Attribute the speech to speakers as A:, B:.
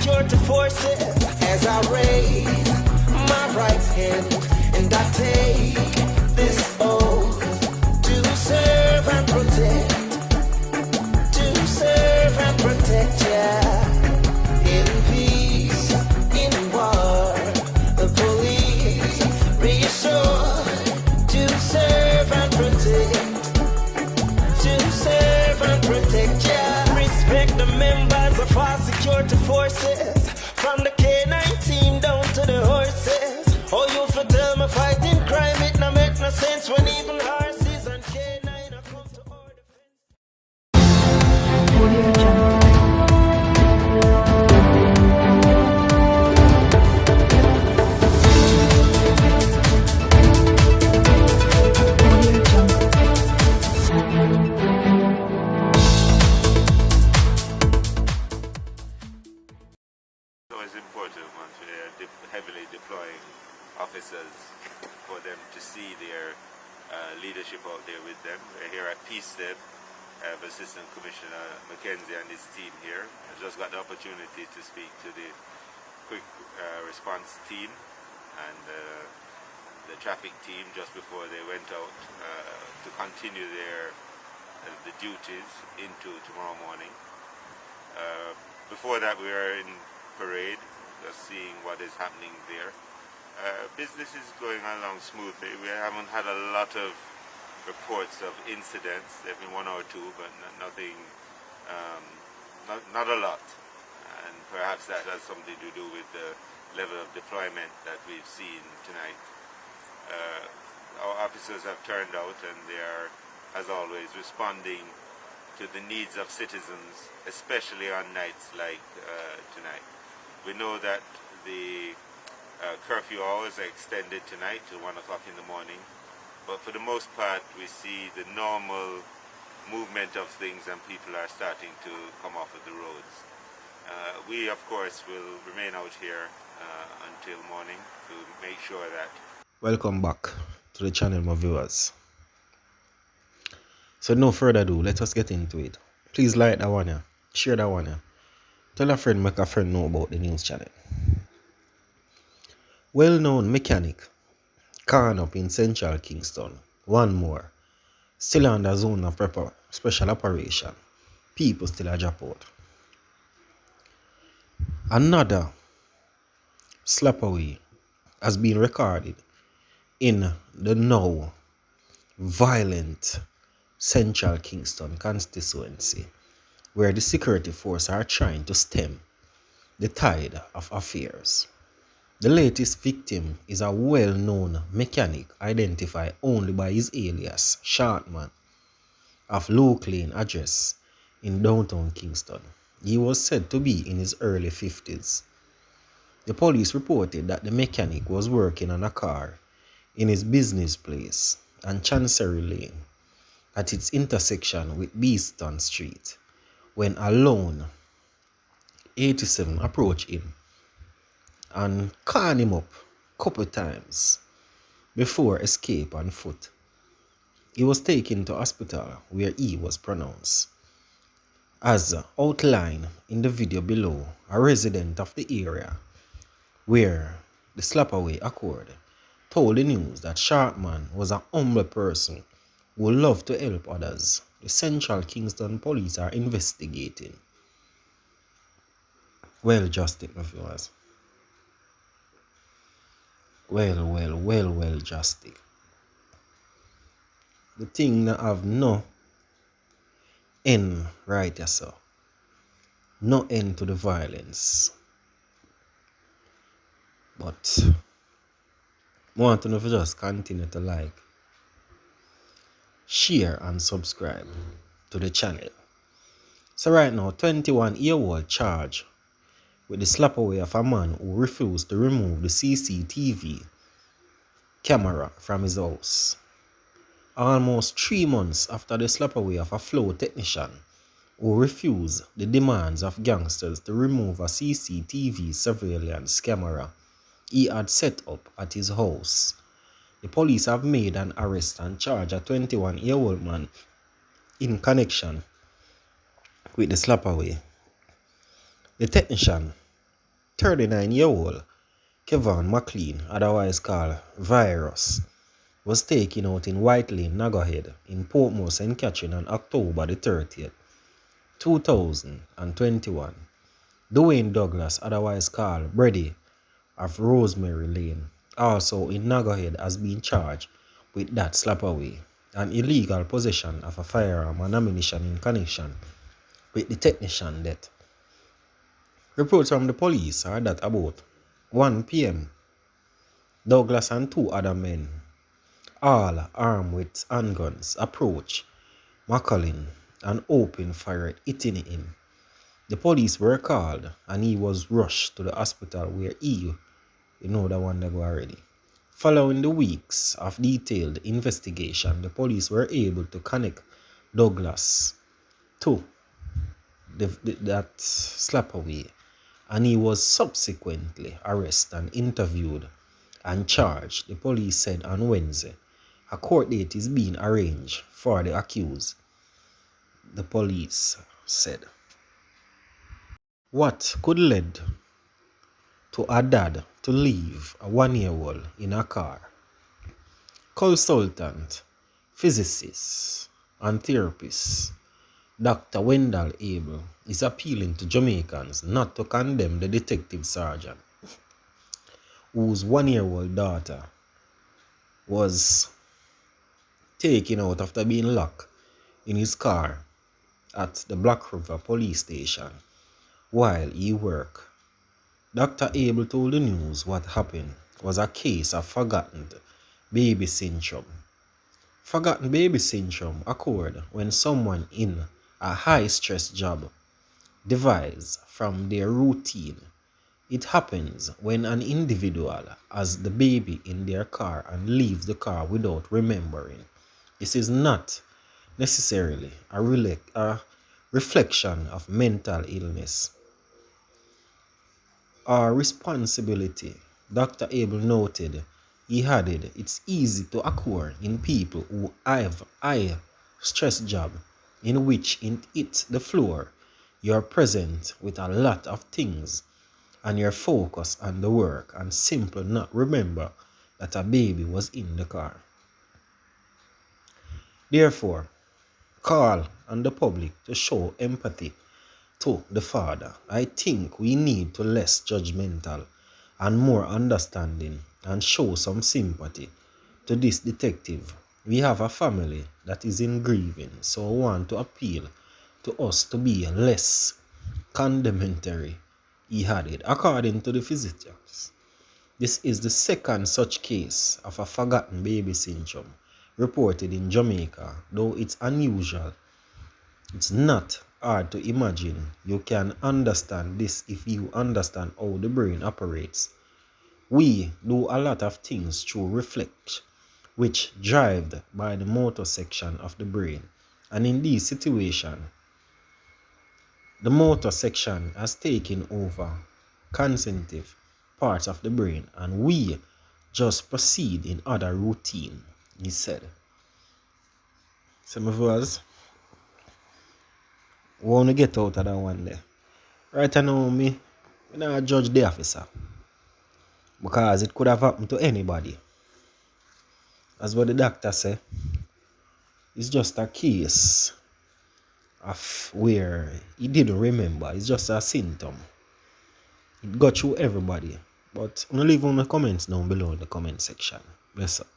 A: security forces as I raise my right hand and I take this oath to serve and protect ya. In peace, in war, the police reassure to serve and protect ya. Respect the members of our security forces, from the K9 team down to the horses. Oh, you for tell me fighting crime, it no make no sense when even horses and K9 are come to our defense.
B: Audio Jungle.
C: Heavily deploying officers for them to see their leadership out there with them. We're here at Peace. I have Assistant Commissioner Mackenzie and his team here. I just got the opportunity to speak to the quick response team and the traffic team just before they went out to continue the duties into tomorrow morning. Before that, we were in parade, just seeing what is happening there. Business is going along smoothly. We haven't had a lot of reports of incidents. There have been one or two, but nothing, not a lot. And perhaps that has something to do with the level of deployment that we've seen tonight. Our officers have turned out and they are, as always, responding to the needs of citizens, especially on nights like tonight. We know that the curfew hours are extended tonight to 1 o'clock in the morning, but for the most part we see the normal movement of things and people are starting to come off of the roads. We of course will remain out here until morning to make sure that...
D: Welcome back to the channel, my viewers. So no further ado, let us get into it. Please like that one, share that one, tell a friend, make a friend know about the news channel. Well-known mechanic caught up in central Kingston. One more. Still under zone of special operation. People still a drop out. Another slap away has been recorded in the now violent central Kingston constituency, where the security force are trying to stem the tide of affairs. The latest victim is a well-known mechanic identified only by his alias, Shortman, of Low Lane address in downtown Kingston. He was said to be in his early 50s. The police reported that the mechanic was working on a car in his business place on Chancery Lane at its intersection with Beeston Street when a lone 87 approached him and called him up a couple times before escape on foot. He was taken to hospital where he was pronounced. As outlined in the video below, a resident of the area where the slapaway occurred told the news that Sharpman was a humble person who loved to help others. The Central Kingston police are investigating. Well, justice, my viewers. Well, justice. The thing that have no end right here, so. No end to the violence. But I want to know if you just continue to like, share and subscribe to the channel. So right now, 21-year-old charged with the slapaway of a man who refused to remove the CCTV camera from his house. Almost 3 months after the slapaway of a flow technician who refused the demands of gangsters to remove a CCTV surveillance camera he had set up at his house, the police have made an arrest and charged a 21-year-old man in connection with the slapaway. The technician 39-year-old Kevin McLean, otherwise called Virus, was taken out in White Lane, Nagahead, in Portmore, St. Catherine on October the 30th, 2021. Dwayne Douglas, otherwise called Brady, of Rosemary Lane, also in Nagahead, has been charged with that slapaway and illegal possession of a firearm and ammunition in connection with the technician death. Reports from the police are that about 1 p.m., Douglas and two other men, all armed with handguns, approached McCollin and opened fire, hitting him. The police were called and he was rushed to the hospital where you know the one that go already. Following the weeks of detailed investigation, the police were able to connect Douglas to that slapaway, and he was subsequently arrested and interviewed and charged, the police said on Wednesday. A court date is being arranged for the accused, the police said. What could lead to a dad to leave a 1-year-old in a car? Consultant, physicist, and therapist Dr. Wendell Abel is appealing to Jamaicans not to condemn the detective sergeant whose 1-year-old daughter was taken out after being locked in his car at the Black River police station while he worked. Dr. Abel told the news what happened was a case of forgotten baby syndrome. Forgotten baby syndrome occurred when someone in a high-stress job deviates from their routine. It happens when an individual has the baby in their car and leaves the car without remembering. This is not necessarily a reflection of mental illness or responsibility. Dr. Abel noted. He added, it's easy to occur in people who have high stress job in which it hits the floor. You are present with a lot of things and you're focused on the work and simply not remember that a baby was in the car. Therefore, call on the public to show empathy to the father. I think we need to less judgmental and more understanding and show some sympathy to this detective. We have a family that is in grieving, so I want to appeal to us to be less condemnatory, he added. According to the physicians, this is the second such case of a forgotten baby syndrome reported in Jamaica. Though it's unusual, it's not hard to imagine. You can understand this if you understand how the brain operates. We do a lot of things through reflex, which driven by the motor section of the brain. And in this situation, the motor section has taken over cognitive parts of the brain and we just proceed in other routine, he said. Some of us want to get out of that one there. Right now, me not judge the officer because it could have happened to anybody. As what the doctor said, it's just a case of where he didn't remember. It's just a symptom. It got through everybody. But I'm going to leave on the comments down below in the comment section. Bless up.